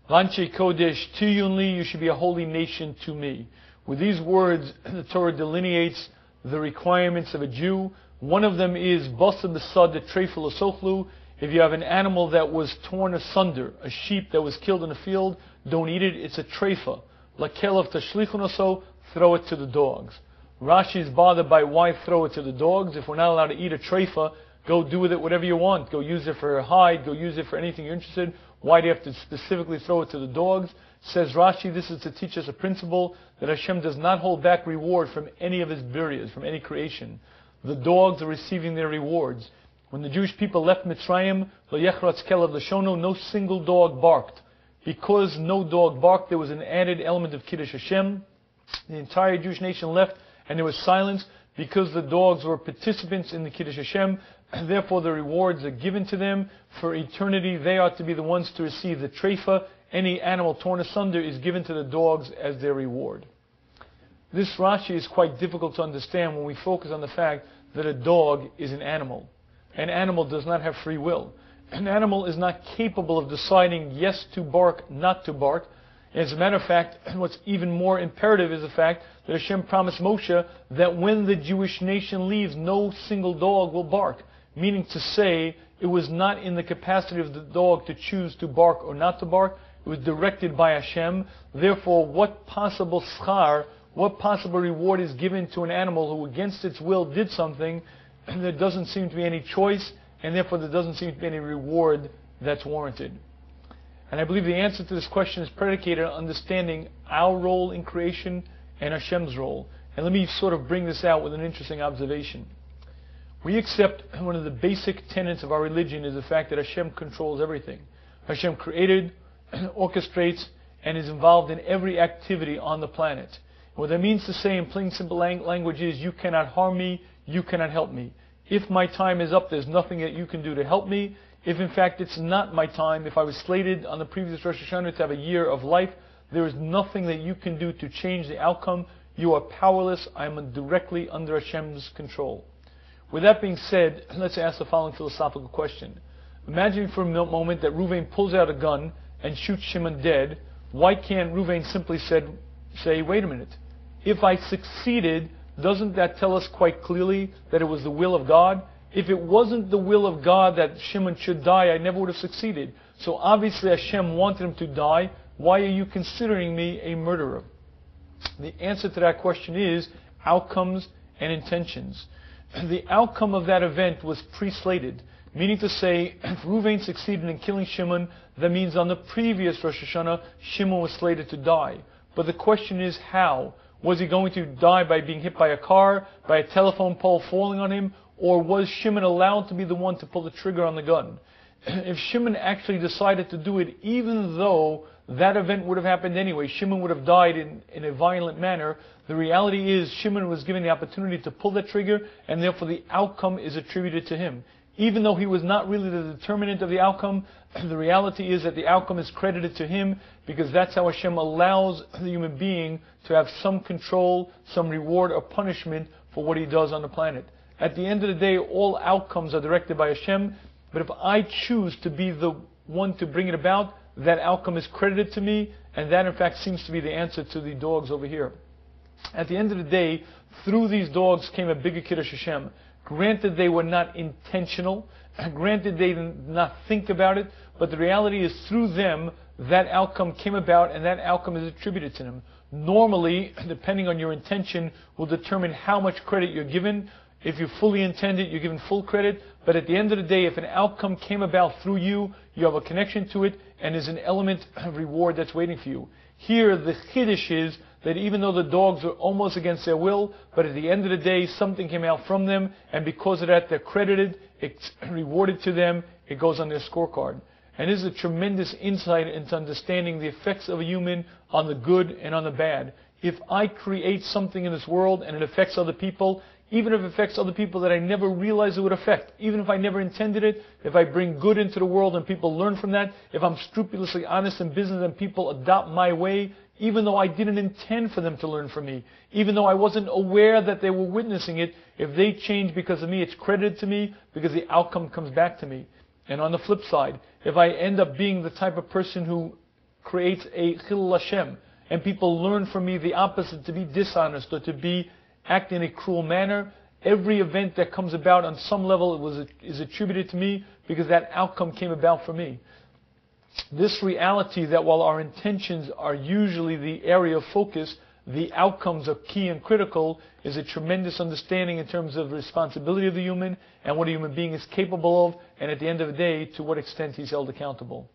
Lanche Kodesh Tiyunli, you should be a holy nation to me. With these words, the Torah delineates the requirements of a Jew. One of them is Basa Besad the Trefel Sochlu. If you have an animal that was torn asunder, a sheep that was killed in a field, don't eat it, it's a trefa. Lakelav Tashlichunoso, throw it to the dogs. Rashi is bothered by why throw it to the dogs. If we're not allowed to eat a trefa, go do with it whatever you want. Go use it for a hide, go use it for anything you're interested. Why do you have to specifically throw it to the dogs? Says Rashi, this is to teach us a principle that Hashem does not hold back reward from any of His biryas, from any creation. The dogs are receiving their rewards. When the Jewish people left Mitzrayim, no single dog barked. Because no dog barked, there was an added element of Kiddush Hashem. The entire Jewish nation left, and there was silence because the dogs were participants in the Kiddush Hashem. And therefore, the rewards are given to them for eternity. They are to be the ones to receive the treifa. Any animal torn asunder is given to the dogs as their reward. This Rashi is quite difficult to understand when we focus on the fact that a dog is an animal. An animal does not have free will. An animal is not capable of deciding yes to bark, not to bark. As a matter of fact, what's even more imperative is the fact that Hashem promised Moshe that when the Jewish nation leaves, no single dog will bark. Meaning to say, it was not in the capacity of the dog to choose to bark or not to bark. It was directed by Hashem. Therefore, what possible schar, what possible reward is given to an animal who against its will did something, and there doesn't seem to be any choice, and therefore there doesn't seem to be any reward that's warranted. And I believe the answer to this question is predicated on understanding our role in creation and Hashem's role. And let me sort of bring this out with an interesting observation. We accept one of the basic tenets of our religion is the fact that Hashem controls everything. Hashem created, orchestrates, and is involved in every activity on the planet. What that means to say in plain simple language is, you cannot harm me, you cannot help me. If my time is up, there's nothing that you can do to help me. If in fact it's not my time, if I was slated on the previous Rosh Hashanah to have a year of life, there is nothing that you can do to change the outcome. You are powerless. I am directly under Hashem's control. With that being said, let's ask the following philosophical question. Imagine for a moment that Ruvain pulls out a gun and shoots Shimon dead. Why can't Ruvain simply say, wait a minute, if I succeeded, doesn't that tell us quite clearly that it was the will of God? If it wasn't the will of God that Shimon should die, I never would have succeeded. So obviously Hashem wanted him to die. Why are you considering me a murderer? The answer to that question is outcomes and intentions. The outcome of that event was pre-slated. Meaning to say, if Ruvain succeeded in killing Shimon, that means on the previous Rosh Hashanah, Shimon was slated to die. But the question is how? Was he going to die by being hit by a car, by a telephone pole falling on him, or was Shimon allowed to be the one to pull the trigger on the gun? If Shimon actually decided to do it, even though that event would have happened anyway, Shimon would have died in a violent manner, the reality is Shimon was given the opportunity to pull that trigger, and therefore the outcome is attributed to him. Even though he was not really the determinant of the outcome, the reality is that the outcome is credited to him, because that's how Hashem allows the human being to have some control, some reward or punishment for what he does on the planet. At the end of the day, all outcomes are directed by Hashem, but if I choose to be the one to bring it about, that outcome is credited to me, and that in fact seems to be the answer to the dogs over here. At the end of the day, through these dogs came a bigger Kiddush Hashem. Granted, they were not intentional. Granted, they did not think about it. But the reality is, through them, that outcome came about, and that outcome is attributed to them. Normally, depending on your intention, will determine how much credit you're given. If you fully intend it, you're given full credit. But at the end of the day, if an outcome came about through you, you have a connection to it, and there's an element of reward that's waiting for you. Here, the chiddush is that even though the dogs are almost against their will, but at the end of the day, something came out from them, and because of that, they're credited, it's rewarded to them, it goes on their scorecard. And this is a tremendous insight into understanding the effects of a human on the good and on the bad. If I create something in this world and it affects other people, even if it affects other people that I never realized it would affect, even if I never intended it, if I bring good into the world and people learn from that, if I'm scrupulously honest in business and people adopt my way, even though I didn't intend for them to learn from me, even though I wasn't aware that they were witnessing it, if they change because of me, it's credited to me because the outcome comes back to me. And on the flip side, if I end up being the type of person who creates a Chilul Hashem. And people learn from me the opposite, to be dishonest or to be act in a cruel manner. Every event that comes about on some level is attributed to me because that outcome came about for me. This reality that while our intentions are usually the area of focus, the outcomes are key and critical, is a tremendous understanding in terms of the responsibility of the human and what a human being is capable of, and at the end of the day, to what extent he's held accountable.